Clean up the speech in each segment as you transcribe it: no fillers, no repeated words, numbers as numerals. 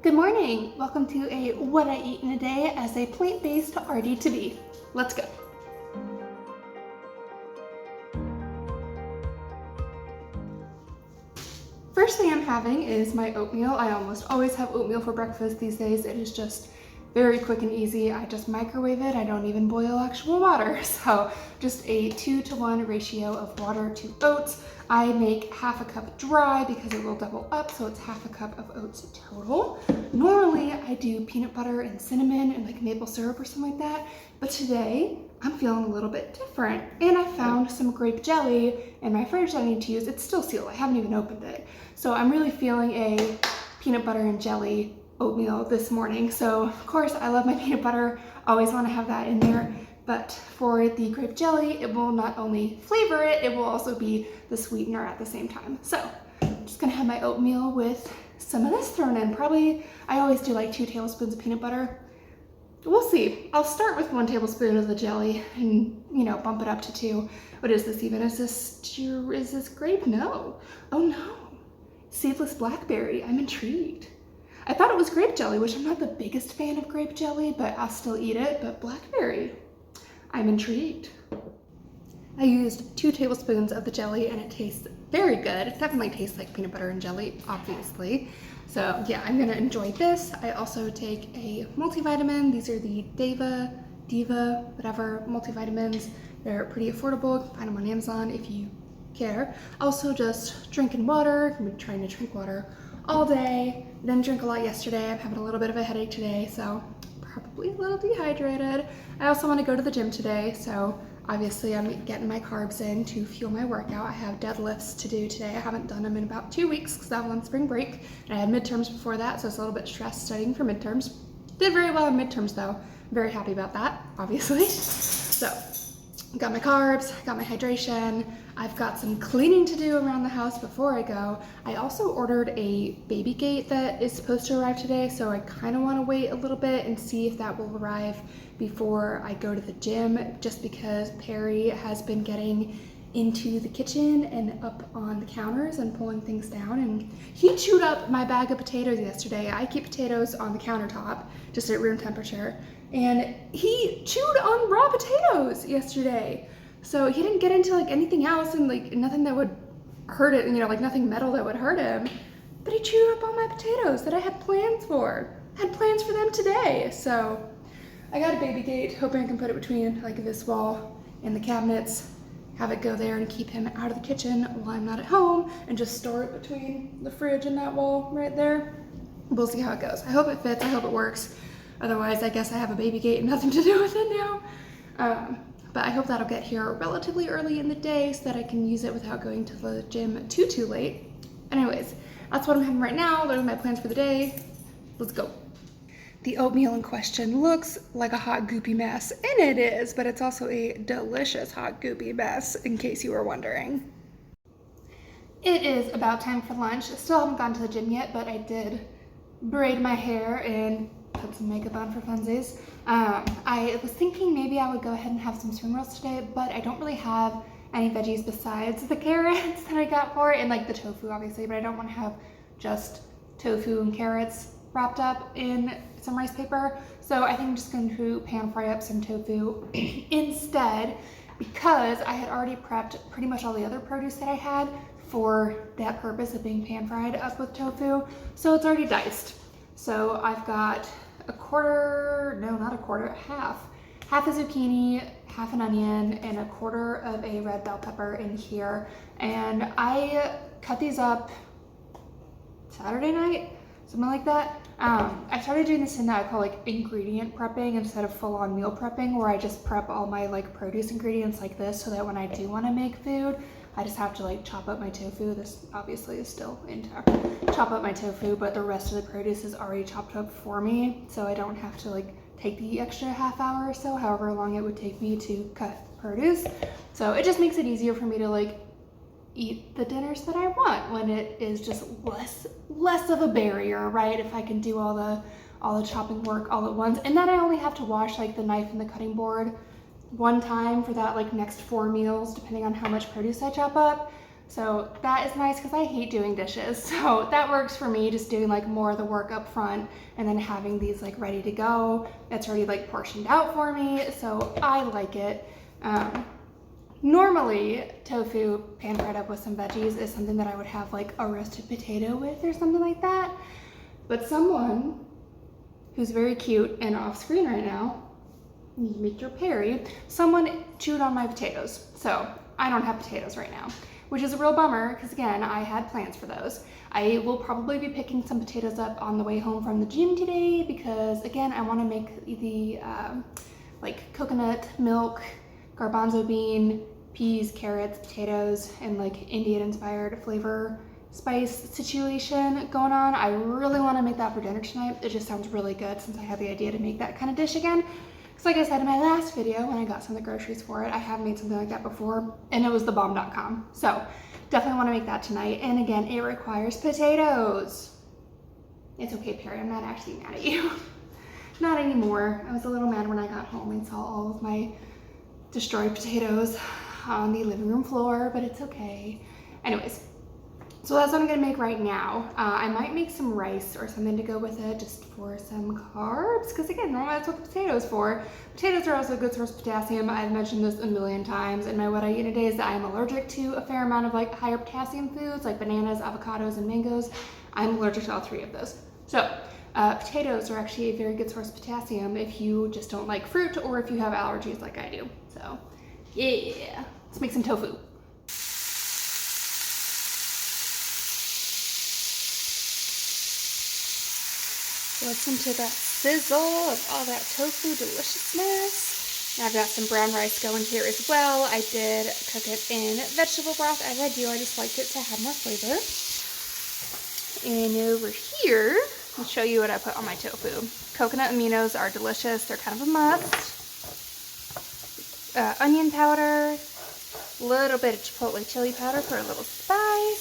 Good morning! Welcome to a What I Eat in a Day as a plant-based RD2B. Let's go! First thing I'm having is my oatmeal. I almost always have oatmeal for breakfast these days. It is just very quick and easy. I just microwave it. I don't even boil actual water. So just a 2-to-1 ratio of water to oats. I make half a cup dry because it will double up, so it's half a cup of oats total. Normally I do peanut butter and cinnamon and like maple syrup or something like that, but today I'm feeling a little bit different, and I found some grape jelly in my fridge that I need to use. It's still sealed. I haven't even opened it. So I'm really feeling a peanut butter and jelly oatmeal this morning. So of course I love my peanut butter, always want to have that in there, but for the grape jelly, it will not only flavor it, it will also be the sweetener at the same time. So I'm just gonna have my oatmeal with some of this thrown in. Probably, I always do like 2 tablespoons of peanut butter. We'll see. I'll start with 1 tablespoon of the jelly and, bump it up to 2. What is this even? Is this grape? No. Oh no. Seedless blackberry. I'm intrigued. I thought it was grape jelly, which I'm not the biggest fan of grape jelly, but I'll still eat it. But blackberry, I'm intrigued. I used 2 tablespoons of the jelly and it tastes very good. It definitely tastes like peanut butter and jelly, obviously. So yeah, I'm gonna enjoy this. I also take a multivitamin. These are the Diva, whatever multivitamins. They're pretty affordable. You can find them on Amazon if you care. Also just drinking water. I'm trying to drink water all day. Didn't drink a lot yesterday. I'm having a little bit of a headache today, so probably a little dehydrated. I also want to go to the gym today, so obviously I'm getting my carbs in to fuel my workout. I have deadlifts to do today. I haven't done them in about 2 weeks because I was on spring break and I had midterms before that, so it's a little bit stressed studying for midterms. Did very well in midterms though. I'm very happy about that, obviously. So got my carbs, got my hydration. I've got some cleaning to do around the house before I go. I also ordered a baby gate that is supposed to arrive today, so I kind of want to wait a little bit and see if that will arrive before I go to the gym, just because Perry has been getting into the kitchen and up on the counters and pulling things down, and he chewed up my bag of potatoes yesterday. I keep potatoes on the countertop just at room temperature, and he chewed on raw potatoes yesterday. So he didn't get into like anything else and like nothing that would hurt it, like nothing metal that would hurt him, but he chewed up all my potatoes that I had plans for. I had plans for them today. So I got a baby gate, hoping I can put it between like this wall and the cabinets, have it go there and keep him out of the kitchen while I'm not at home, and just store it between the fridge and that wall right there. We'll see how it goes. I hope it fits, I hope it works. Otherwise, I guess I have a baby gate and nothing to do with it now. But I hope that'll get here relatively early in the day so that I can use it without going to the gym too late. Anyways, that's what I'm having right now. Those are my plans for the day. Let's go. The oatmeal in question looks like a hot goopy mess, and it is, but it's also a delicious hot goopy mess, in case you were wondering. It is about time for lunch. I still haven't gone to the gym yet, but I did braid my hair and put some makeup on for funsies. I was thinking maybe I would go ahead and have some spring rolls today, but I don't really have any veggies besides the carrots that I got for it, and like the tofu obviously, but I don't want to have just tofu and carrots wrapped up in some rice paper. So I think I'm just going to pan fry up some tofu instead, because I had already prepped pretty much all the other produce that I had for that purpose of being pan fried up with tofu. So it's already diced. So I've got half a zucchini, half an onion, and a quarter of a red bell pepper in here. And I cut these up Saturday night, something like that. I started doing this thing that I call like ingredient prepping instead of full-on meal prepping, where I just prep all my like produce ingredients like this, so that when I do want to make food, I just have to like chop up my tofu. This obviously is still intact. Chop up my tofu, but the rest of the produce is already chopped up for me, so I don't have to like take the extra half hour or so, however long it would take me to cut produce. So it just makes it easier for me to like eat the dinners that I want when it is just less of a barrier, right? If I can do all the chopping work all at once, and then I only have to wash like the knife and the cutting board one time for that like next 4 meals, depending on how much produce I chop up. So that is nice because I hate doing dishes. So that works for me, just doing like more of the work up front and then having these like ready to go. It's already like portioned out for me, so I like it. Normally, tofu pan fried up with some veggies is something that I would have like a roasted potato with or something like that. But someone who's very cute and off screen right now, Mr. Perry, someone chewed on my potatoes. So I don't have potatoes right now, which is a real bummer because again, I had plans for those. I will probably be picking some potatoes up on the way home from the gym today because again, I want to make the like coconut milk, garbanzo bean, peas, carrots, potatoes, and like Indian inspired flavor spice situation going on. I really want to make that for dinner tonight. It just sounds really good since I had the idea to make that kind of dish again. Because like I said in my last video when I got some of the groceries for it, I have made something like that before and it was thebomb.com. So definitely want to make that tonight. And again, it requires potatoes. It's okay, Perry, I'm not actually mad at you. Not anymore. I was a little mad when I got home and saw all of my destroyed potatoes on the living room floor, but it's okay. Anyways, so that's what I'm gonna make right now. I might make some rice or something to go with it just for some carbs, because again, normally that's what the potato is for. Potatoes are also a good source of potassium. I've mentioned this a million times in my What I Eat in a Day is that I'm allergic to a fair amount of like higher potassium foods like bananas, avocados, and mangoes. I'm allergic to all three of those. So potatoes are actually a very good source of potassium if you just don't like fruit or if you have allergies like I do. So yeah, let's make some tofu. Listen to that sizzle of all that tofu deliciousness. Now I've got some brown rice going here as well. I did cook it in vegetable broth as I do. I just liked it to have more flavor. And over here, I'll show you what I put on my tofu. Coconut aminos are delicious. They're kind of a must. Onion powder, a little bit of chipotle chili powder for a little spice,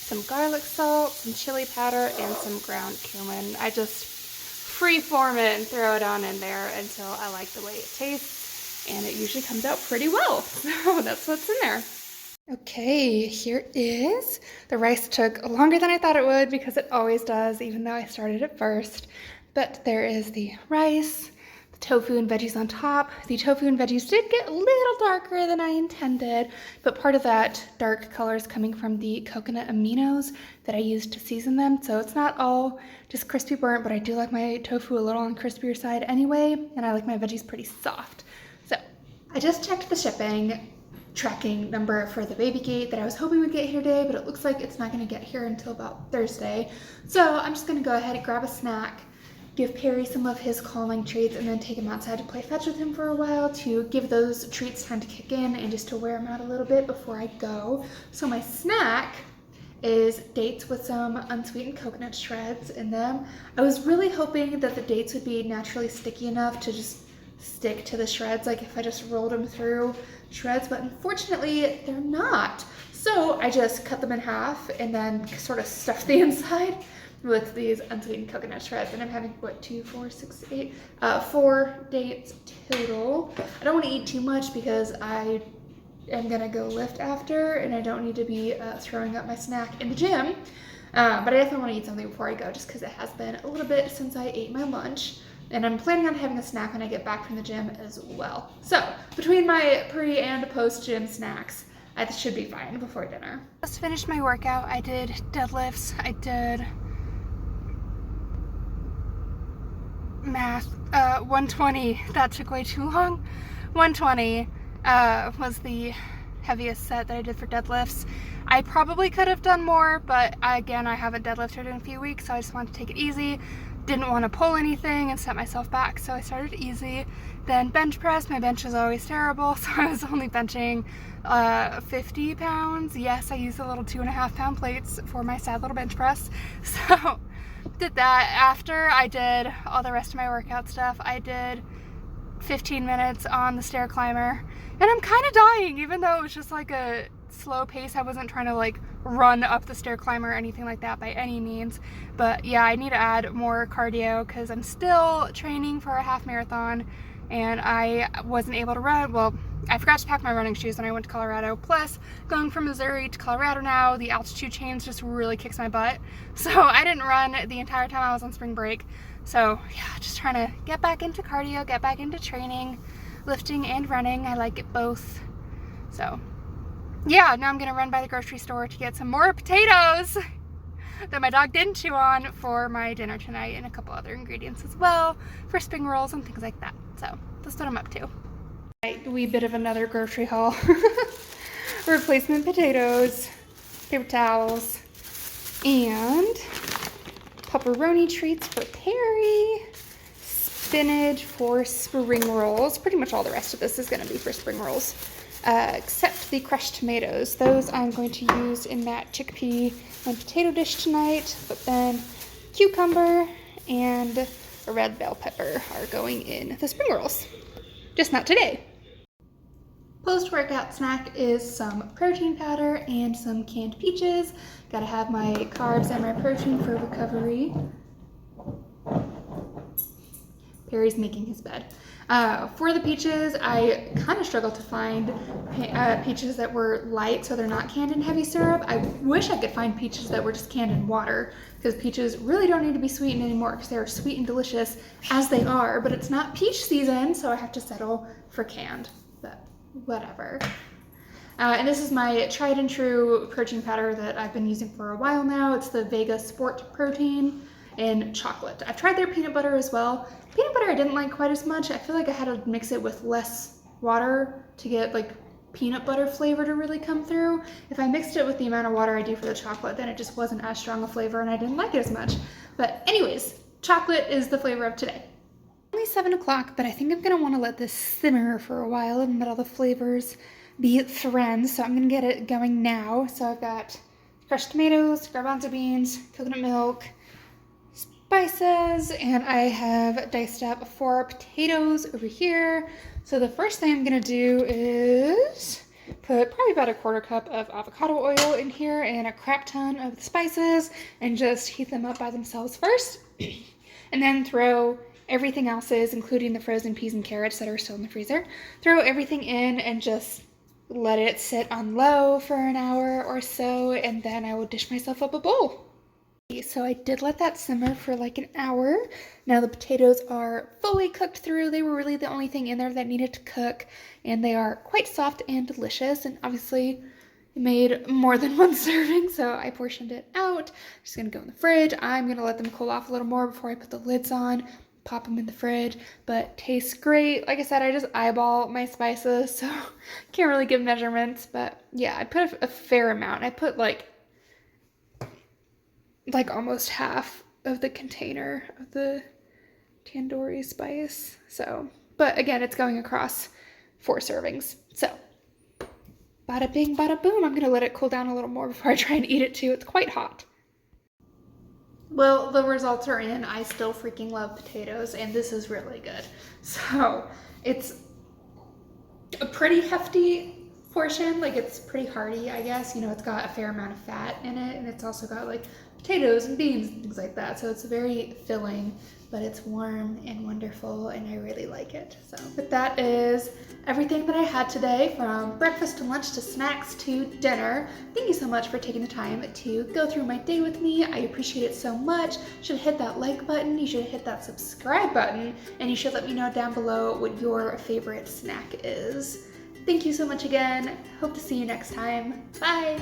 some garlic salt, some chili powder, and some ground cumin. I just freeform it and throw it on in there until I like the way it tastes, and it usually comes out pretty well. So that's what's in there. Okay, here is. The rice took longer than I thought it would because it always does, even though I started it first. But there is the rice, the tofu and veggies on top. The tofu and veggies did get a little darker than I intended, but part of that dark color is coming from the coconut aminos that I used to season them. So it's not all just crispy burnt, but I do like my tofu a little on the crispier side anyway, and I like my veggies pretty soft. So I just checked the shipping tracking number for the baby gate that I was hoping would get here today, but it looks like it's not going to get here until about Thursday. So I'm just going to go ahead and grab a snack, give Perry some of his calming treats, and then take him outside to play fetch with him for a while to give those treats time to kick in and just to wear him out a little bit before I go. So my snack is dates with some unsweetened coconut shreds in them. I was really hoping that the dates would be naturally sticky enough to just stick to the shreds, like if I just rolled them through shreds, but unfortunately they're not. So I just cut them in half and then sort of stuffed the inside with these unsweetened coconut shreds. And I'm having, what, 2, 4, 6, 8, 4 dates total. I don't want to eat too much because I am gonna go lift after and I don't need to be throwing up my snack in the gym. But I definitely want to eat something before I go just because it has been a little bit since I ate my lunch. And I'm planning on having a snack when I get back from the gym as well. So between my pre and post gym snacks, I should be fine before dinner. Just finished my workout. I did deadlifts. I did math. 120. That took way too long. 120 was the heaviest set that I did for deadlifts. I probably could have done more, but again, I haven't deadlifted in a few weeks, so I just wanted to take it easy. Didn't want to pull anything and set myself back, so I started easy. Then bench press. My bench is always terrible, so I was only benching 50 pounds. Yes, I used the little 2.5 pound plates for my sad little bench press. So did that. After I did all the rest of my workout stuff, I did 15 minutes on the stair climber, and I'm kind of dying, even though it was just like a slow pace. I wasn't trying to like run up the stair climber or anything like that by any means, but yeah, I need to add more cardio because I'm still training for a half marathon and I wasn't able to run. Well, I forgot to pack my running shoes when I went to Colorado. Plus, going from Missouri to Colorado now, the altitude change just really kicks my butt. So I didn't run the entire time I was on spring break. So yeah, just trying to get back into cardio, get back into training, lifting and running. I like it both. So yeah, now I'm gonna run by the grocery store to get some more potatoes that my dog didn't chew on for my dinner tonight, and a couple other ingredients as well for spring rolls and things like that. So that's what I'm up to. A wee bit of another grocery haul. Replacement potatoes, paper towels, and pepperoni treats for Perry, spinach for spring rolls. Pretty much all the rest of this is going to be for spring rolls, except the crushed tomatoes. Those I'm going to use in that chickpea and potato dish tonight, but then cucumber and a red bell pepper are going in the spring rolls. Just not today. Post-workout snack is some protein powder and some canned peaches. Gotta have my carbs and my protein for recovery. Perry's making his bed. For the peaches, I kind of struggled to find peaches that were light, so they're not canned in heavy syrup. I wish I could find peaches that were just canned in water, because peaches really don't need to be sweetened anymore, because they are sweet and delicious as they are, but it's not peach season, so I have to settle for canned, but whatever. And this is my tried and true protein powder that I've been using for a while now. It's the Vega Sport Protein in chocolate. I've tried their peanut butter as well. Peanut butter I didn't like quite as much. I feel like I had to mix it with less water to get like peanut butter flavor to really come through. If I mixed it with the amount of water I do for the chocolate, then it just wasn't as strong a flavor and I didn't like it as much. But anyways, chocolate is the flavor of today. Only 7 o'clock, but I think I'm gonna wanna let this simmer for a while and let all the flavors be friends. So I'm gonna get it going now. So I've got crushed tomatoes, garbanzo beans, coconut milk, spices, and I have diced up 4 potatoes over here. So the first thing I'm gonna do is put probably about a 1/4 cup of avocado oil in here and a crap ton of the spices and just heat them up by themselves first. And then throw everything else, including the frozen peas and carrots that are still in the freezer. Throw everything in and just let it sit on low for an hour or so, and then I will dish myself up a bowl. So I did let that simmer for like an hour. Now the potatoes are fully cooked through. They were really the only thing in there that needed to cook, and they are quite soft and delicious, and obviously I made more than 1 serving, so I portioned it out. Just gonna go in the fridge. I'm gonna let them cool off a little more before I put the lids on, pop them in the fridge, but tastes great. Like I said, I just eyeball my spices, so can't really give measurements, but yeah, I put a fair amount. I put like almost half of the container of the tandoori spice. So, but again, it's going across 4 servings. So, bada bing, bada boom. I'm gonna let it cool down a little more before I try and eat it too. It's quite hot. Well, the results are in. I still freaking love potatoes, and this is really good. So, it's a pretty hefty portion. Like, it's pretty hearty, I guess. You know, it's got a fair amount of fat in it, and it's also got like potatoes and beans and things like that. So it's very filling, but it's warm and wonderful, and I really like it. So, but that is everything that I had today, from breakfast to lunch to snacks to dinner. Thank you so much for taking the time to go through my day with me. I appreciate it so much. You should hit that like button, you should hit that subscribe button, and you should let me know down below what your favorite snack is. Thank you so much again. Hope to see you next time. Bye!